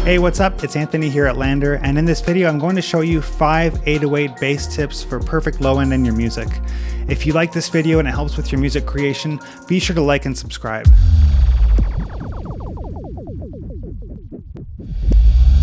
Hey, what's up? It's Anthony here at LANDR, and in this video I'm going to show you 5 808 bass tips for perfect low end in your music. If you like this video and it helps with your music creation, be sure to like and subscribe.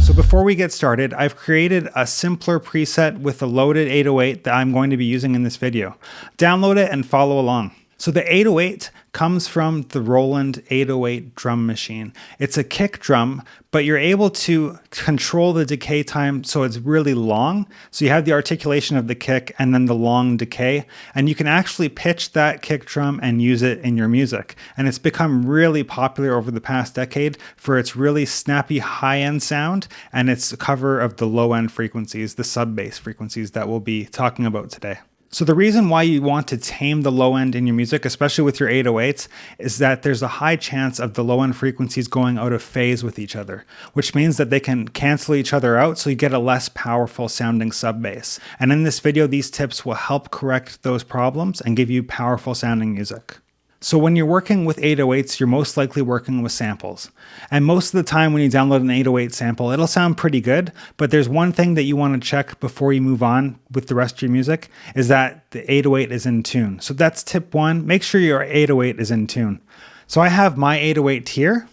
So before we get started, I've created a simpler preset with a loaded 808 that I'm going to be using in this video. Download it and follow along. So the 808 comes from the Roland 808 drum machine. It's a kick drum, but you're able to control the decay time so it's really long. So you have the articulation of the kick and then the long decay, and you can actually pitch that kick drum and use it in your music. And it's become really popular over the past decade for its really snappy high-end sound and its cover of the low-end frequencies, the sub-bass frequencies that we'll be talking about today. So the reason why you want to tame the low end in your music, especially with your 808s, is that there's a high chance of the low end frequencies going out of phase with each other, which means that they can cancel each other out so you get a less powerful sounding sub bass. And in this video, these tips will help correct those problems and give you powerful sounding music. So when you're working with 808s, you're most likely working with samples. And most of the time when you download an 808 sample, it'll sound pretty good, but there's one thing that you want to check before you move on with the rest of your music, is that the 808 is in tune. So that's tip 1, make sure your 808 is in tune. So I have my 808 here.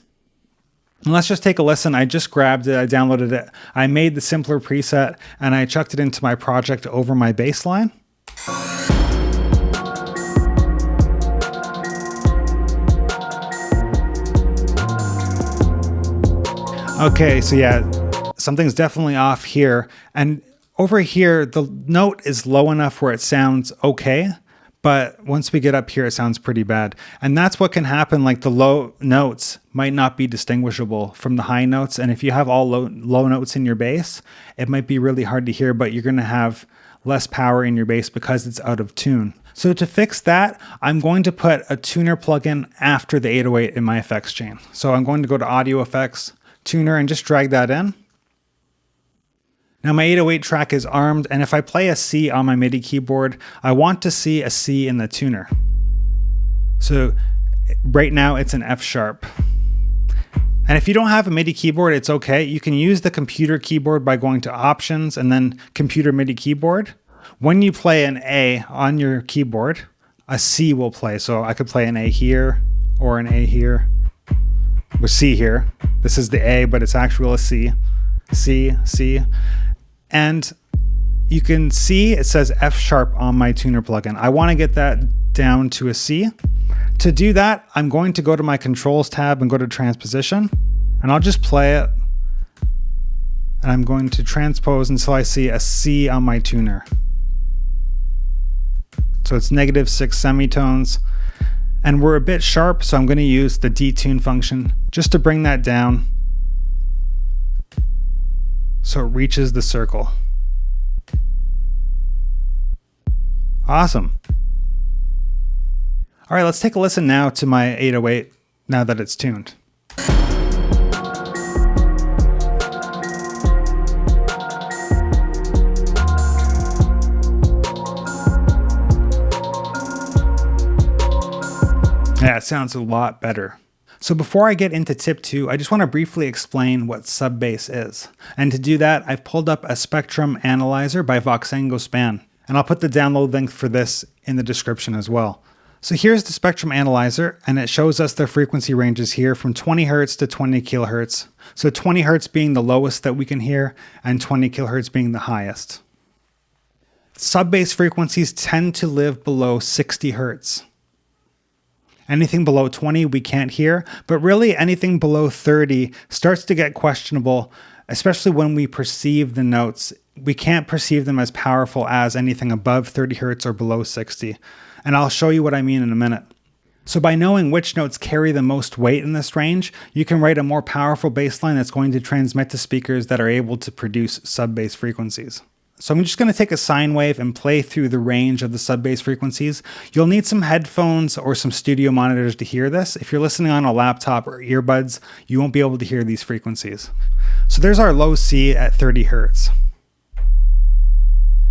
And let's just take a listen. I just grabbed it, I downloaded it, I made the simpler preset, and I chucked it into my project over my bass line. Okay, so yeah, something's definitely off here. And over here, the note is low enough where it sounds okay, but once we get up here, it sounds pretty bad. And that's what can happen, like the low notes might not be distinguishable from the high notes. And if you have all low notes in your bass, it might be really hard to hear, but you're gonna have less power in your bass because it's out of tune. So to fix that, I'm going to put a tuner plugin after the 808 in my effects chain. So I'm going to go to Audio Effects, Tuner, and just drag that in. Now my 808 track is armed, and if I play a C on my MIDI keyboard, I want to see a C in the tuner. So right now it's an F sharp. And if you don't have a MIDI keyboard, it's okay. You can use the computer keyboard by going to Options and then Computer MIDI Keyboard. When you play an A on your keyboard, a C will play. So I could play an A here or an A here. With C here. This is the A, but it's actually a C. C, C. And you can see it says F sharp on my tuner plugin. I want to get that down to a C. To do that, I'm going to go to my Controls tab and go to Transposition. And I'll just play it. And I'm going to transpose until I see a C on my tuner. So it's -6 semitones. And we're a bit sharp, so I'm going to use the detune function just to bring that down so it reaches the circle. Awesome. All right, let's take a listen now to my 808 now that it's tuned. Yeah, it sounds a lot better. So before I get into tip 2, I just want to briefly explain what sub bass is. And to do that, I've pulled up a spectrum analyzer by Voxengo Span. And I'll put the download link for this in the description as well. So here's the spectrum analyzer, and it shows us the frequency ranges here from 20 Hz to 20 kHz. So 20 Hz being the lowest that we can hear, and 20 kHz being the highest. Sub bass frequencies tend to live below 60 Hz. Anything below 20 we can't hear, but really anything below 30 starts to get questionable, especially when we perceive the notes. We can't perceive them as powerful as anything above 30 Hz or below 60. And I'll show you what I mean in a minute. So by knowing which notes carry the most weight in this range, you can write a more powerful bass line that's going to transmit to speakers that are able to produce sub-bass frequencies. So I'm just going to take a sine wave and play through the range of the sub-bass frequencies. You'll need some headphones or some studio monitors to hear this. If you're listening on a laptop or earbuds, you won't be able to hear these frequencies. So there's our low C at 30 Hz.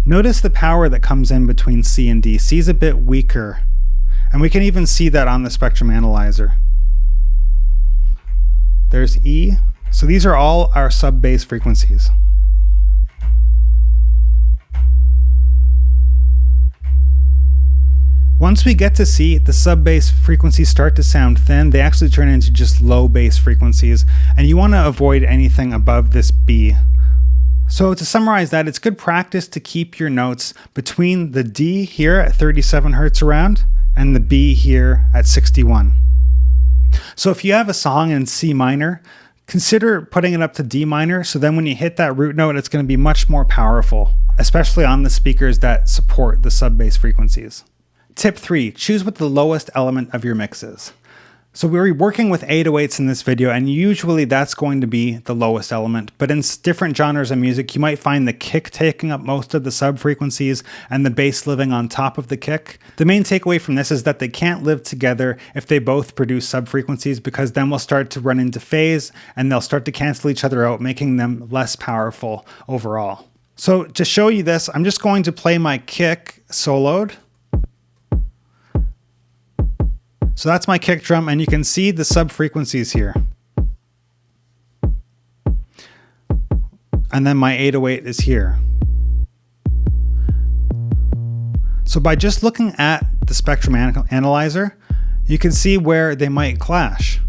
Notice the power that comes in between C and D. C is a bit weaker, and we can even see that on the spectrum analyzer. There's E, So these are all our sub bass frequencies. Once we get to C, the sub bass frequencies start to sound thin. They actually turn into just low bass frequencies, and you want to avoid anything above this B. So to summarize that, it's good practice to keep your notes between the D here at 37 Hertz around and the B here at 61. So if you have a song in C minor, consider putting it up to D minor, so then when you hit that root note, it's going to be much more powerful, especially on the speakers that support the sub bass frequencies. Tip 3, choose what the lowest element of your mix is. So we're working with 808s in this video, and usually that's going to be the lowest element, but in different genres of music, you might find the kick taking up most of the sub frequencies and the bass living on top of the kick. The main takeaway from this is that they can't live together if they both produce sub frequencies, because then we'll start to run into phase and they'll start to cancel each other out, making them less powerful overall. So to show you this, I'm just going to play my kick soloed. So that's my kick drum, and you can see the sub frequencies here. And then my 808 is here. So by just looking at the spectrum analyzer, you can see where they might clash.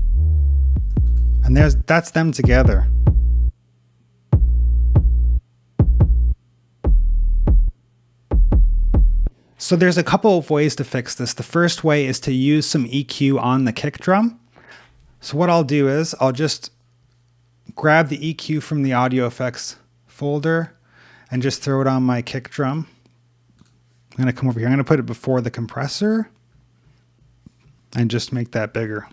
And that's them together. So there's a couple of ways to fix this. The first way is to use some EQ on the kick drum. So what I'll do is I'll just grab the EQ from the audio effects folder and just throw it on my kick drum. I'm going to come over here. I'm going to put it before the compressor and just make that bigger.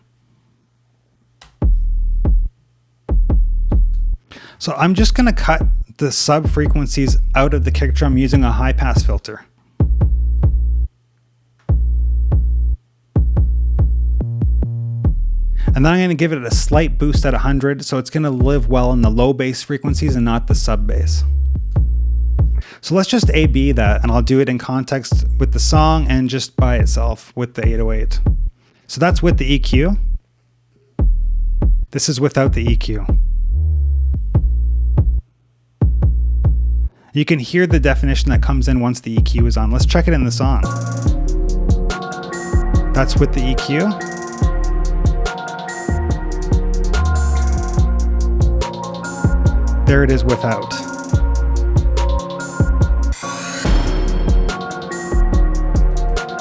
So I'm just going to cut the sub frequencies out of the kick drum using a high pass filter. And then I'm going to give it a slight boost at 100, so it's going to live well in the low bass frequencies and not the sub bass. So let's just A-B that, and I'll do it in context with the song and just by itself with the 808. So that's with the EQ. This is without the EQ. You can hear the definition that comes in once the EQ is on. Let's check it in the song. That's with the EQ. There it is without.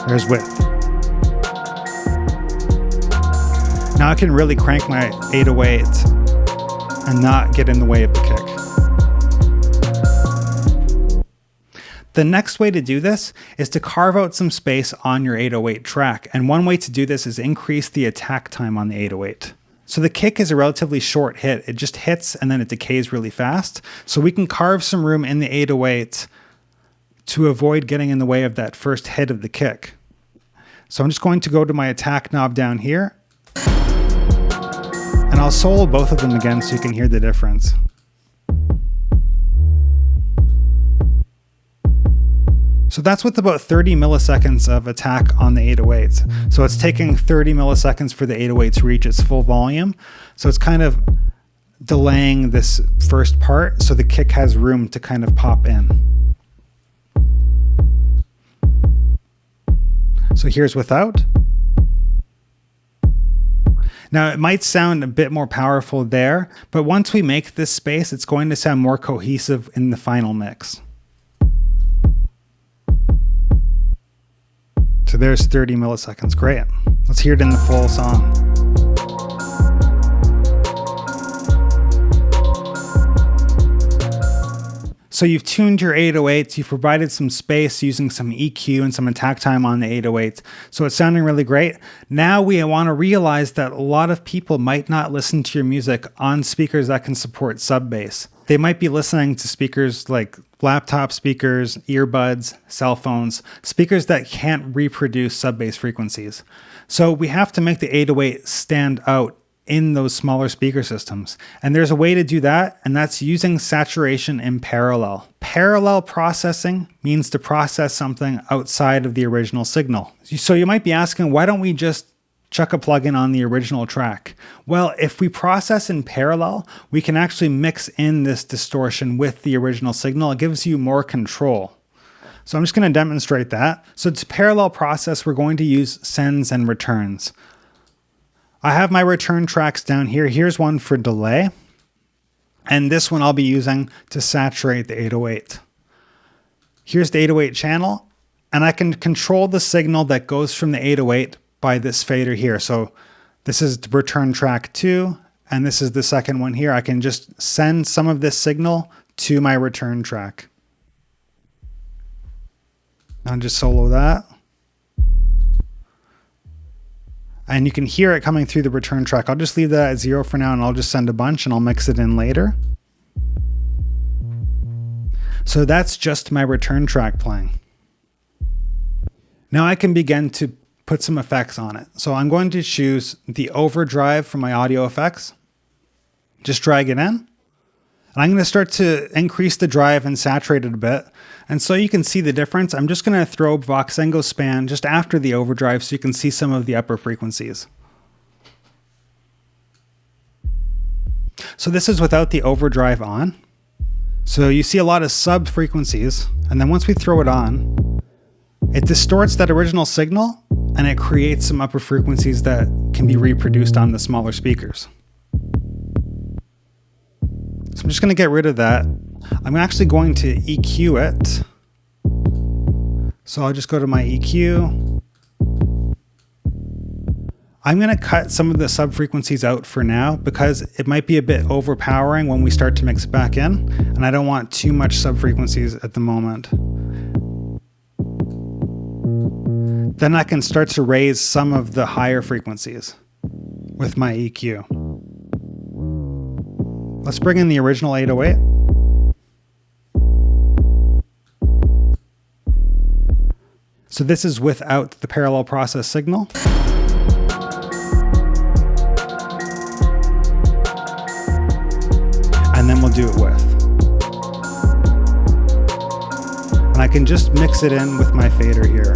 There's with. Now I can really crank my 808 and not get in the way of the kick. The next way to do this is to carve out some space on your 808 track. And one way to do this is increase the attack time on the 808. So the kick is a relatively short hit. It just hits and then it decays really fast. So we can carve some room in the 808 to avoid getting in the way of that first hit of the kick. So I'm just going to go to my attack knob down here, and I'll solo both of them again so you can hear the difference. So that's with about 30 milliseconds of attack on the 808s. So it's taking 30 milliseconds for the 808 to reach its full volume. So it's kind of delaying this first part so the kick has room to kind of pop in. So here's without. Now it might sound a bit more powerful there, but once we make this space, it's going to sound more cohesive in the final mix. So there's 30 milliseconds. Great. Let's hear it in the full song. So you've tuned your 808s, you've provided some space using some EQ and some attack time on the 808s. So it's sounding really great. Now we want to realize that a lot of people might not listen to your music on speakers that can support sub bass. They might be listening to speakers like laptop speakers, earbuds, cell phones, speakers that can't reproduce sub bass frequencies. So we have to make the 808 stand out in those smaller speaker systems. And there's a way to do that, and that's using saturation in parallel. Parallel processing means to process something outside of the original signal. So you might be asking, why don't we just chuck a plugin on the original track? Well, if we process in parallel, we can actually mix in this distortion with the original signal. It gives you more control. So I'm just going to demonstrate that. So to parallel process, we're going to use sends and returns. I have my return tracks down here. Here's one for delay. And this one I'll be using to saturate the 808. Here's the 808 channel. And I can control the signal that goes from the 808 by this fader here. So this is the return track 2, and this is the second one here. I can just send some of this signal to my return track. I'll just solo that. And you can hear it coming through the return track. I'll just leave that at 0 for now, and I'll just send a bunch and I'll mix it in later. So that's just my return track playing. Now I can begin to put some effects on it. So I'm going to choose the overdrive from my audio effects. Just drag it in. And I'm going to start to increase the drive and saturate it a bit. And so you can see the difference. I'm just going to throw Voxengo span just after the overdrive so you can see some of the upper frequencies. So this is without the overdrive on. So you see a lot of sub frequencies. And then once we throw it on, it distorts that original signal and it creates some upper frequencies that can be reproduced on the smaller speakers. So I'm just going to get rid of that. I'm actually going to EQ it. So I'll just go to my EQ. I'm going to cut some of the sub frequencies out for now because it might be a bit overpowering when we start to mix it back in, and I don't want too much sub frequencies at the moment. Then I can start to raise some of the higher frequencies with my EQ. Let's bring in the original 808. So this is without the parallel process signal. And then we'll do it with. And I can just mix it in with my fader here.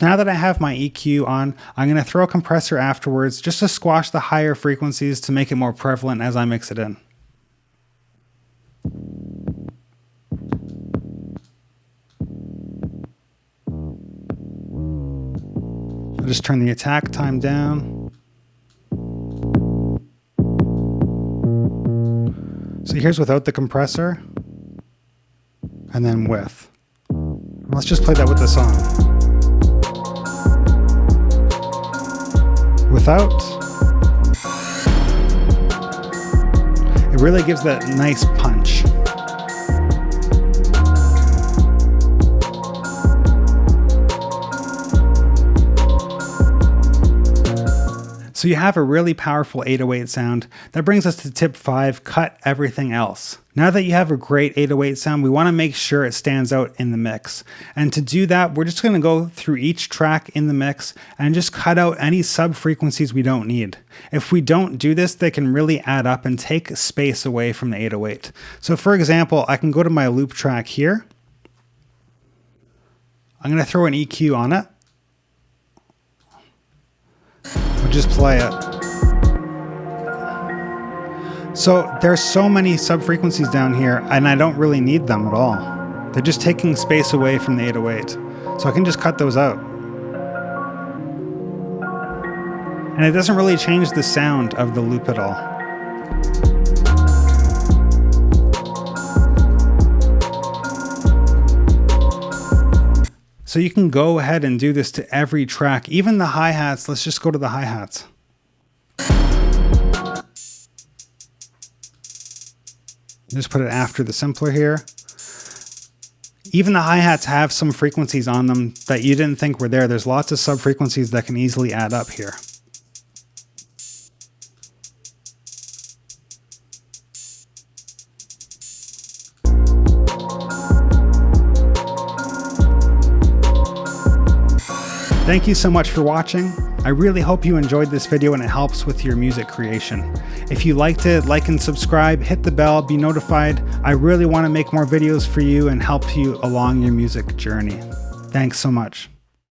Now that I have my EQ on, I'm going to throw a compressor afterwards just to squash the higher frequencies to make it more prevalent as I mix it in. I'll just turn the attack time down. So here's without the compressor, and then with. Let's just play that with the song. Without, it really gives that nice punch. So you have a really powerful 808 sound. That brings us to tip 5, cut everything else. Now that you have a great 808 sound, we want to make sure it stands out in the mix. And to do that, we're just going to go through each track in the mix and just cut out any sub frequencies we don't need. If we don't do this, they can really add up and take space away from the 808. So for example, I can go to my loop track here. I'm going to throw an EQ on it. We'll just play it. So there's so many sub frequencies down here, and I don't really need them at all. They're just taking space away from the 808. So I can just cut those out. And it doesn't really change the sound of the loop at all. So you can go ahead and do this to every track, even the hi-hats. Let's just go to the hi-hats. Just put it after the simpler here. Even the hi-hats have some frequencies on them that you didn't think were there. There's lots of sub-frequencies that can easily add up here. Thank you so much for watching. I really hope you enjoyed this video and it helps with your music creation. If you liked it, like and subscribe, hit the bell, be notified. I really want to make more videos for you and help you along your music journey. Thanks so much.